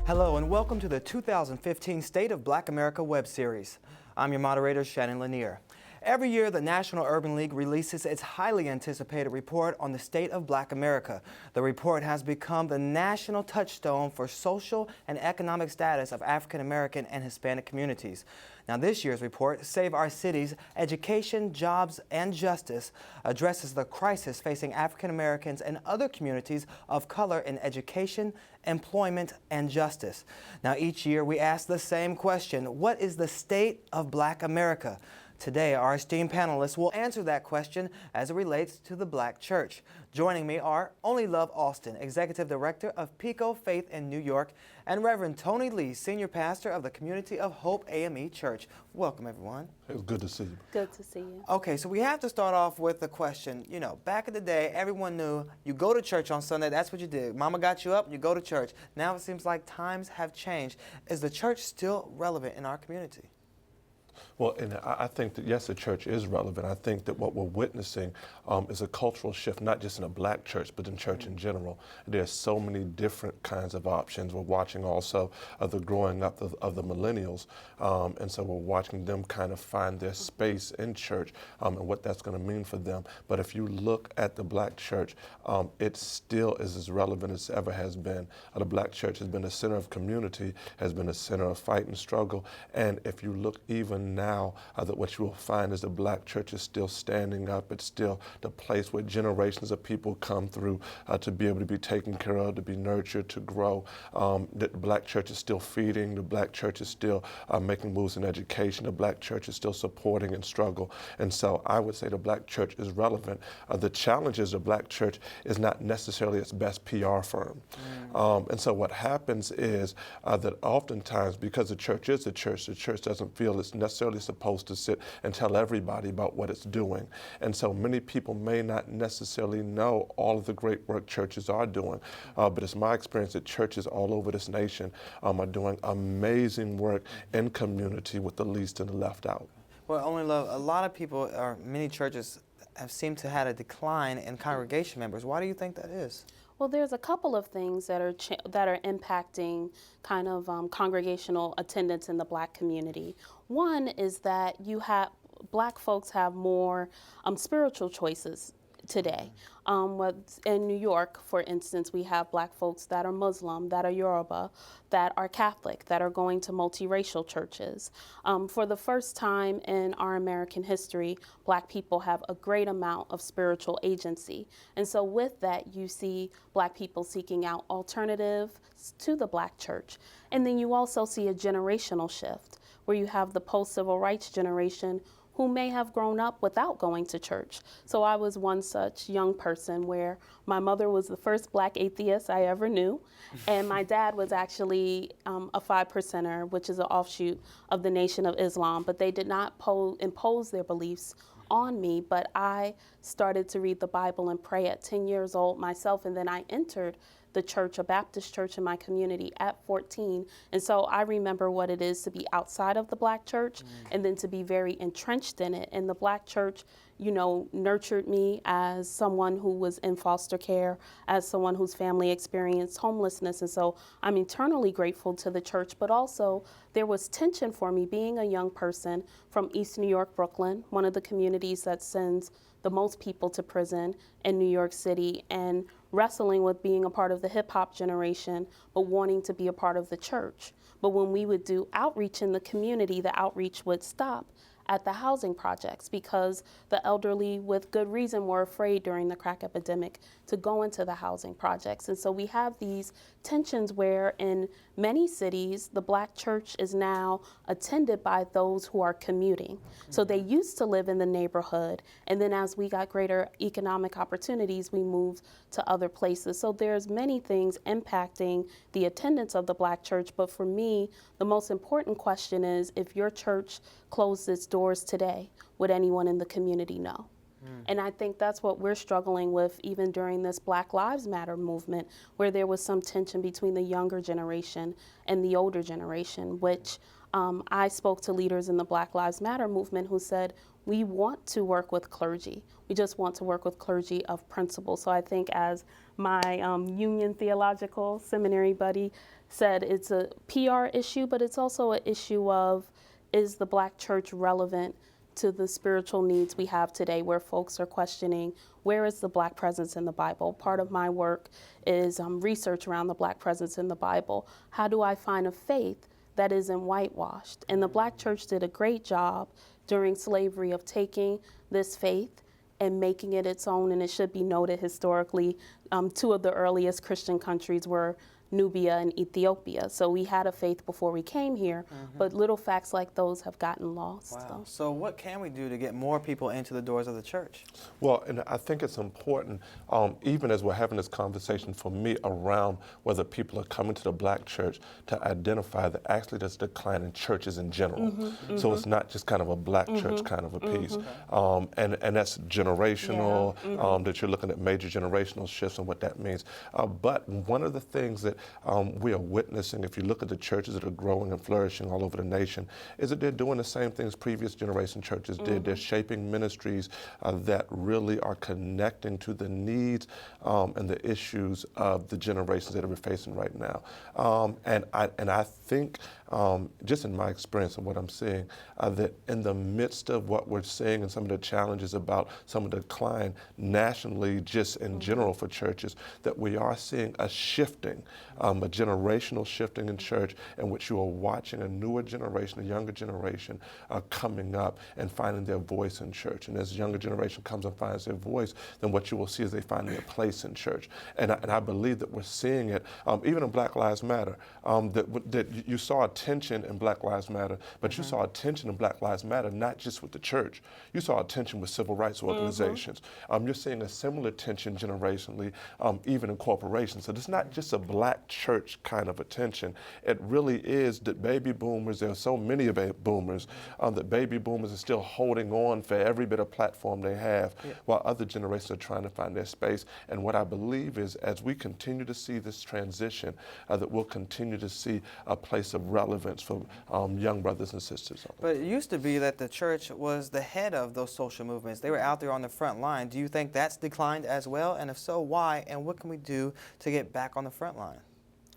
Hello and welcome to the 2015 State of Black America web series. I'm your moderator, Shannon Lanier. Every year, the National Urban League releases its highly anticipated report on the state of Black America. The report has become the national touchstone for social and economic status of African American and Hispanic communities. Now, this year's report, Save Our Cities, Education, Jobs, and Justice, addresses the crisis facing African Americans and other communities of color in education, employment, and justice. Now, each year we ask the same question: what is the state of Black America? Today, our esteemed panelists will answer that question as it relates to the Black church. Joining me are Onleilove Alston, Executive Director of Pico Faith in New York, and Reverend Tony Lee, Senior Pastor of the Community of Hope AME Church. Welcome, everyone. It was good to see you. Good to see you. Okay, so we have to start off with the question, you know, back in the day, everyone knew you go to church on Sunday, that's what you did. Mama got you up, you go to church. Now it seems like times have changed. Is the church still relevant in our community? Well, and I think that, yes, the church is relevant. I think that what we're witnessing is a cultural shift, not just in a Black church, but in church in general. There's so many different kinds of options. We're watching also the growing up of the millennials, and so we're watching them kind of find their space in church and what that's going to mean for them. But if you look at the Black church, it still is as relevant as ever has been. The Black church has been a center of community, has been a center of fight and struggle, and if you look even now, that what you will find is the Black church is still standing up. It's still the place where generations of people come through to be able to be taken care of, to be nurtured, to grow. The Black church is still feeding. The Black church is still making moves in education. The Black church is still supporting and struggle. And so I would say the Black church is relevant. The challenge is the Black church is not necessarily its best PR firm. And so what happens is that oftentimes, because the church is the church doesn't feel it's necessarily supposed to sit and tell everybody about what it's doing. And so many people may not necessarily know all of the great work churches are doing, but it's my experience that churches all over this nation are doing amazing work in community with the least and the left out. Well, Onleilove, a lot of people, or many churches, have seemed to have a decline in congregation members. Why do you think that is? Well, there's a couple of things that are impacting kind of congregational attendance in the Black community. One is that Black folks have more spiritual choices today. In New York, for instance, we have Black folks that are Muslim, that are Yoruba, that are Catholic, that are going to multiracial churches. For the first time in our American history, Black people have a great amount of spiritual agency. And so with that, you see Black people seeking out alternatives to the Black church. And then you also see a generational shift where you have the post-civil rights generation who may have grown up without going to church. So I was one such young person where my mother was the first Black atheist I ever knew, and my dad was actually a 5%er, which is an offshoot of the Nation of Islam, but they did not impose their beliefs on me, but I started to read the Bible and pray at 10 years old myself, and then I entered the church, a Baptist church in my community, at 14. And so I remember what it is to be outside of the Black church and then to be very entrenched in it. And the Black church, you know, nurtured me as someone who was in foster care, as someone whose family experienced homelessness. And so I'm eternally grateful to the church, but also there was tension for me being a young person from East New York, Brooklyn, one of the communities that sends the most people to prison in New York City, and wrestling with being a part of the hip hop generation, but wanting to be a part of the church. But when we would do outreach in the community, the outreach would stop at the housing projects because the elderly, with good reason, were afraid during the crack epidemic to go into the housing projects. And so we have these tensions where in many cities, the Black church is now attended by those who are commuting. So they used to live in the neighborhood, and then as we got greater economic opportunities, we moved to other places. So there's many things impacting the attendance of the Black church, but for me, the most important question is, if your church closed its doors today, would anyone in the community know? And I think that's what we're struggling with even during this Black Lives Matter movement, where there was some tension between the younger generation and the older generation, which I spoke to leaders in the Black Lives Matter movement who said, we want to work with clergy. We just want to work with clergy of principle. So I think, as my Union Theological Seminary buddy said, it's a PR issue, but it's also an issue of, is the Black church relevant to the spiritual needs we have today, where folks are questioning, where is the Black presence in the Bible? Part of my work is research around the Black presence in the Bible. How do I find a faith that isn't whitewashed? And the Black church did a great job during slavery of taking this faith and making it its own. And it should be noted, historically, two of the earliest Christian countries were Nubia and Ethiopia. So we had a faith before we came here, but little facts like those have gotten lost. Wow. So what can we do to get more people into the doors of the church? Well, and I think it's important, even as we're having this conversation, for me, around whether people are coming to the Black church, to identify that actually there's a decline in churches in general. So it's not just kind of a Black church kind of a piece. And that's generational, that you're looking at major generational shifts and what that means. But one of the things that we are witnessing, if you look at the churches that are growing and flourishing all over the nation, is that they're doing the same things previous generation churches did. They're shaping ministries that really are connecting to the needs and the issues of the generations that we're facing right now. And I think, just in my experience and what I'm seeing, that in the midst of what we're seeing and some of the challenges about some of the decline nationally, just in general for churches, that we are seeing a shifting, a generational shifting in church, in which you are watching a newer generation, a younger generation coming up and finding their voice in church. And as the younger generation comes and finds their voice, then what you will see is they find their place in church. And I believe that we're seeing it, even in Black Lives Matter, that you saw a tension in Black Lives Matter, but you saw a tension in Black Lives Matter not just with the church. You saw a tension with civil rights organizations. You're seeing a similar tension generationally, even in corporations. So it's not just a Black church kind of attention. It really is that baby boomers, there are so many of boomers, that baby boomers are still holding on for every bit of platform they have, while other generations are trying to find their space. And what I believe is, as we continue to see this transition, that we'll continue to see a place of relevance for young brothers and sisters. But it used to be that the church was the head of those social movements. They were out there on the front line. Do you think that's declined as well? And if so, why? And what can we do to get back on the front line?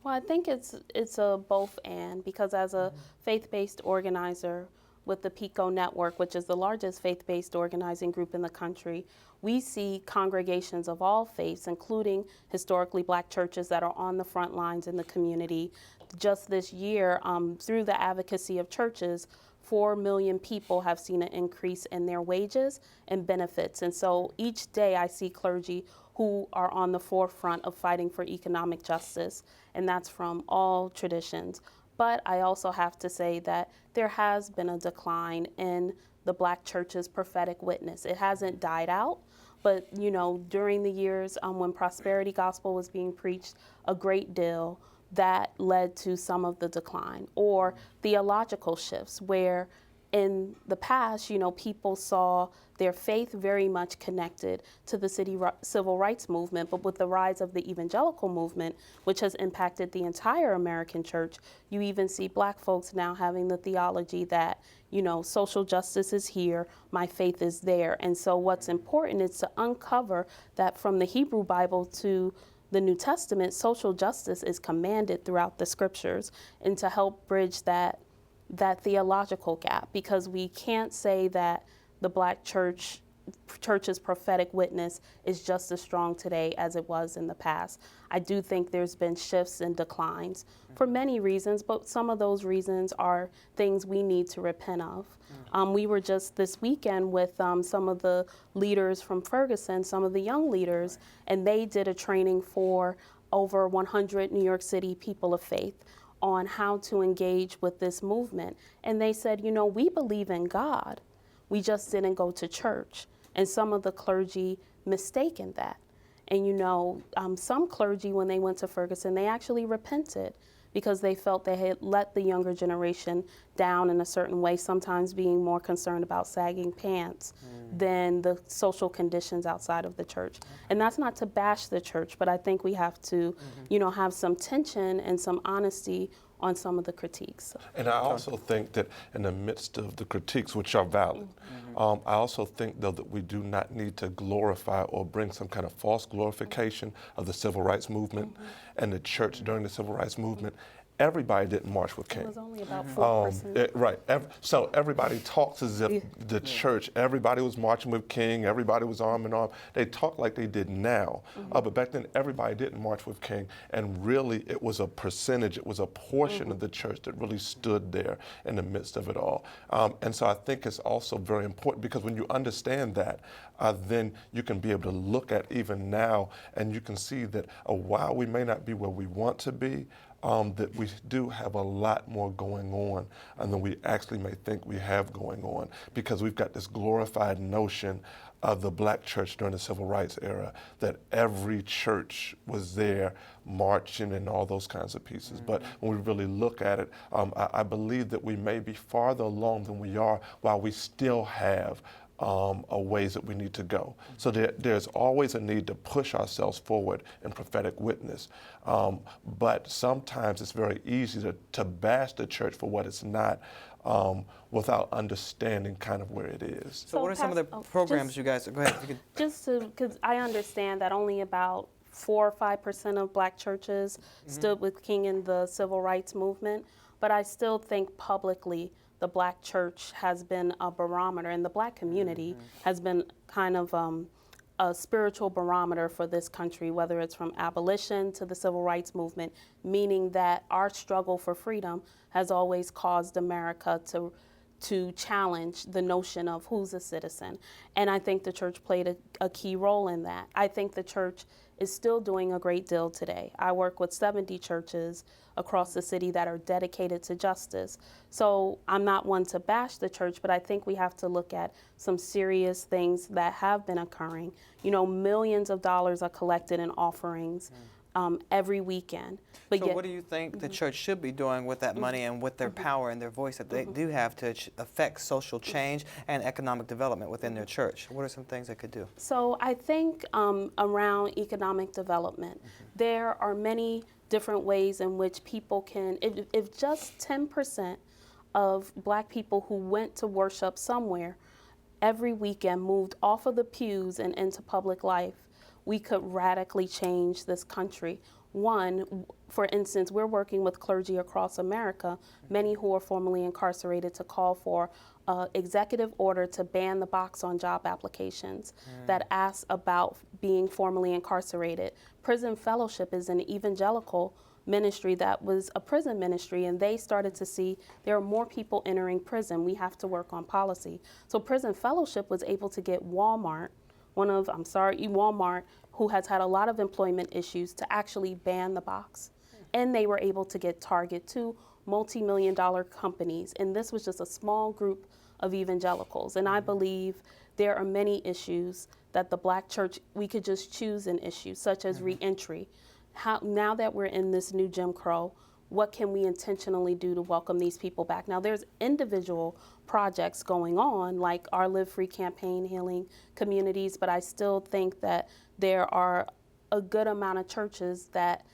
Well, I think it's a both and, because as a faith-based organizer with the PICO Network, which is the largest faith-based organizing group in the country, we see congregations of all faiths, including historically Black churches, that are on the front lines in the community. Just this year, through the advocacy of churches, 4 million people have seen an increase in their wages and benefits. And so each day I see clergy who are on the forefront of fighting for economic justice, and that's from all traditions. But I also have to say that there has been a decline in the Black church's prophetic witness. It hasn't died out, but during the years when prosperity gospel was being preached a great deal, that led to some of the decline. Or theological shifts, where in the past, people saw their faith very much connected to the civil rights movement, but with the rise of the evangelical movement, which has impacted the entire American church, you even see Black folks now having the theology that, social justice is here, my faith is there. And so what's important is to uncover that from the Hebrew Bible to the New Testament, social justice is commanded throughout the scriptures, and to help bridge that theological gap, because we can't say that the Black church's prophetic witness is just as strong today as it was in the past. I do think there's been shifts and declines for many reasons, but some of those reasons are things we need to repent of. We were just this weekend with some of the leaders from Ferguson, some of the young leaders, and they did a training for over 100 New York City people of faith on how to engage with this movement. And they said, we believe in God. We just didn't go to church. And some of the clergy mistaken that. And some clergy, when they went to Ferguson, they actually repented, because they felt they had let the younger generation down in a certain way, sometimes being more concerned about sagging pants than the social conditions outside of the church. And that's not to bash the church, but I think we have to, have some tension and some honesty on some of the critiques. And I also think that in the midst of the critiques, which are valid, I also think, though, that we do not need to glorify or bring some kind of false glorification of the civil rights movement and the church during the civil rights movement. Everybody didn't march with King. It was only about 4%. Right. So everybody talks as if the church, everybody was marching with King, everybody was arm in arm. They talk like they did now. But back then, everybody didn't march with King. And really, it was a percentage, it was a portion of the church that really stood there in the midst of it all. And so I think it's also very important, because when you understand that, then you can be able to look at even now, and you can see that while we may not be where we want to be, that we do have a lot more going on than we actually may think we have going on, because we've got this glorified notion of the black church during the civil rights era, that every church was there marching and all those kinds of pieces. But when we really look at it, I believe that we may be farther along than we are, while we still have ways that we need to go. So there's always a need to push ourselves forward in prophetic witness. But sometimes it's very easy to bash the church for what it's not, without understanding kind of where it is. So what are some of the programs you guys, go ahead. Because I understand that only about 4 or 5% of black churches stood with King in the civil rights movement, but I still think publicly the black church has been a barometer, and the black community has been kind of a spiritual barometer for this country, whether it's from abolition to the civil rights movement, meaning that our struggle for freedom has always caused America to challenge the notion of who's a citizen. And I think the church played a key role in that. I think the church is still doing a great deal today. I work with 70 churches across the city that are dedicated to justice. So I'm not one to bash the church, but I think we have to look at some serious things that have been occurring. You know, millions of dollars are collected in offerings every weekend. But so what do you think the church should be doing with that money and with their power and their voice that they do have to affect social change and economic development within their church? What are some things they could do? So I think around economic development, there are many different ways in which people can, if just 10% of black people who went to worship somewhere every weekend moved off of the pews and into public life, we could radically change this country. One, for instance, we're working with clergy across America, many who are formerly incarcerated, to call for an executive order to ban the box on job applications that asks about being formerly incarcerated. Prison Fellowship is an evangelical ministry that was a prison ministry, and they started to see there are more people entering prison. We have to work on policy. So Prison Fellowship was able to get Walmart, Walmart, who has had a lot of employment issues, to actually ban the box. And they were able to get Target, 2 multi-million-dollar companies. And this was just a small group of evangelicals. And I believe there are many issues that the black church, we could just choose an issue, such as reentry. Now that we're in this new Jim Crow, what can we intentionally do to welcome these people back? Now, there's individual projects going on, like our Live Free campaign, healing communities, but I still think that there are a good amount of churches that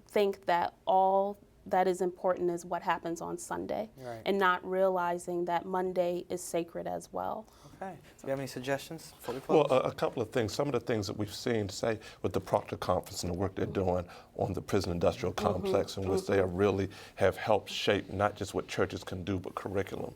think that all that is important is what happens on Sunday, and not realizing that Monday is sacred as well. Okay. Do you have any suggestions before we close? Well, a couple of things. Some of the things that we've seen, say, with the Proctor Conference and the work they're doing on the prison industrial complex, in which they really have helped shape not just what churches can do, but curriculum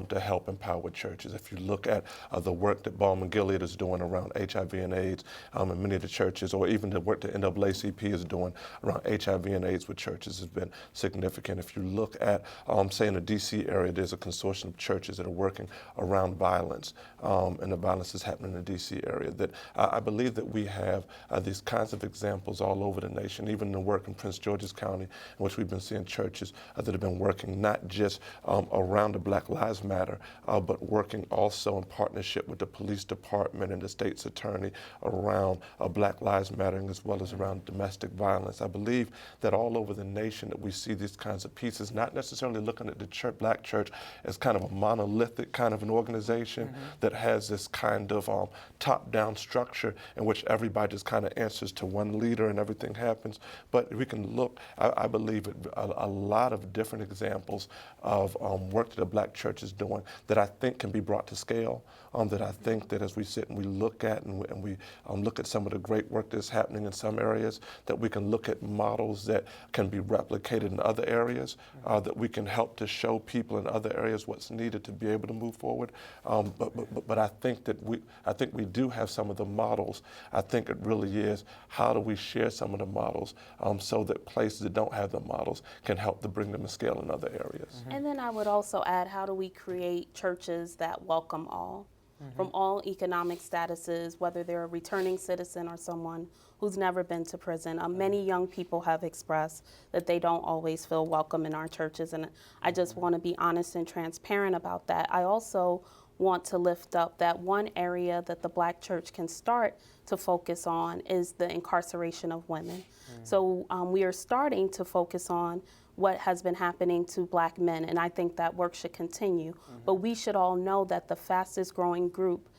to help empower churches. If you look at the work that Baldwin Gilead is doing around HIV and AIDS in many of the churches, or even the work that NAACP is doing around HIV and AIDS with churches, has been significant. If you look at, say, in the D.C. area, there's a consortium of churches that are working around violence, and the violence is happening in the D.C. area. That I believe that we have these kinds of examples all over the nation, even in the work in Prince George's County, in which we've been seeing churches that have been working not just around the Black Lives Matter, but working also in partnership with the police department and the state's attorney around Black Lives Matter, as well as around domestic violence. I believe that all over the nation that we see these kinds of pieces, not necessarily looking at the black church as kind of a monolithic kind of an organization that has this kind of top-down structure in which everybody just kind of answers to one leader and everything happens. But we can look, I believe, at a lot of different examples of work that the black church is doing that I think can be brought to scale, that I think that as we sit and we look at and we look at some of the great work that's happening in some areas, that we can look at models that can be replicated in other areas, that we can help to show people in other areas what's needed to be able to move forward. But I think that we do have some of the models. I think it really is how do we share some of the models so that places that don't have the models can help to bring them to scale in other areas. And then I would also add, how do we create churches that welcome all? From all economic statuses, whether they're a returning citizen or someone who's never been to prison. Many young people have expressed that they don't always feel welcome in our churches, and I just want to be honest and transparent about that. I also want to lift up that one area that the black church can start to focus on is the incarceration of women. So we are starting to focus on what has been happening to black men, and I think that work should continue. But we should all know that the fastest growing group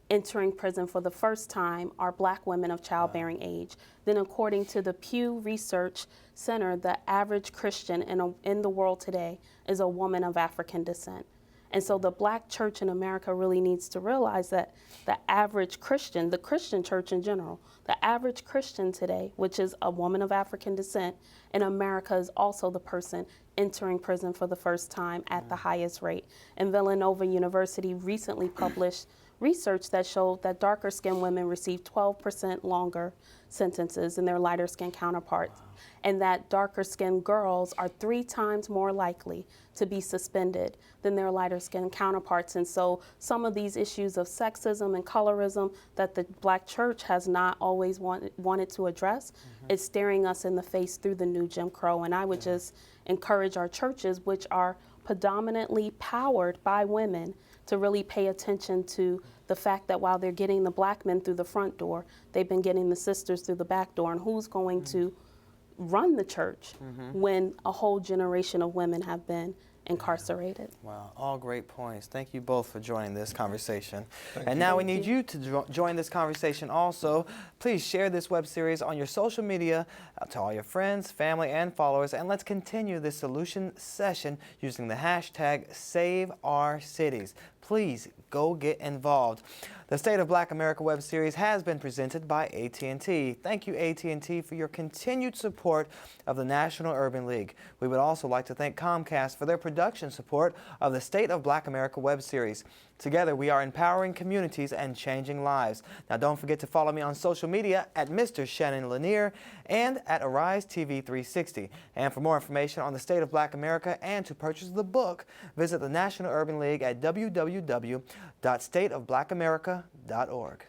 entering prison for the first time are black women of childbearing age. Then according to the Pew Research Center, the average Christian in the world today is a woman of African descent. And so the black church in America really needs to realize that the average Christian, the Christian church in general, the average Christian today, which is a woman of African descent in America, is also the person entering prison for the first time at the highest rate. And Villanova University recently published research that showed that darker skinned women receive 12% longer sentences than their lighter skinned counterparts. And that darker skinned girls are 3 times more likely to be suspended than their lighter skinned counterparts. And so some of these issues of sexism and colorism that the black church has not always wanted to address is staring us in the face through the new Jim Crow. And I would just encourage our churches, which are predominantly powered by women, to really pay attention to the fact that while they're getting the black men through the front door, they've been getting the sisters through the back door. And who's going to run the church when a whole generation of women have been incarcerated? Wow, all great points. Thank you both for joining this conversation. And now we need you to join this conversation also. Please share this web series on your social media to all your friends, family, and followers, and let's continue this solution session using the hashtag #SaveOurCities. Please go get involved. The State of Black America web series has been presented by AT&T. Thank you, AT&T, for your continued support of the National Urban League. We would also like to thank Comcast for their production support of the State of Black America web series. Together, we are empowering communities and changing lives. Now, don't forget to follow me on social media at Mr. Shannon Lanier and at Arise TV 360. And for more information on the State of Black America and to purchase the book, visit the National Urban League at www.stateofblackamerica.org.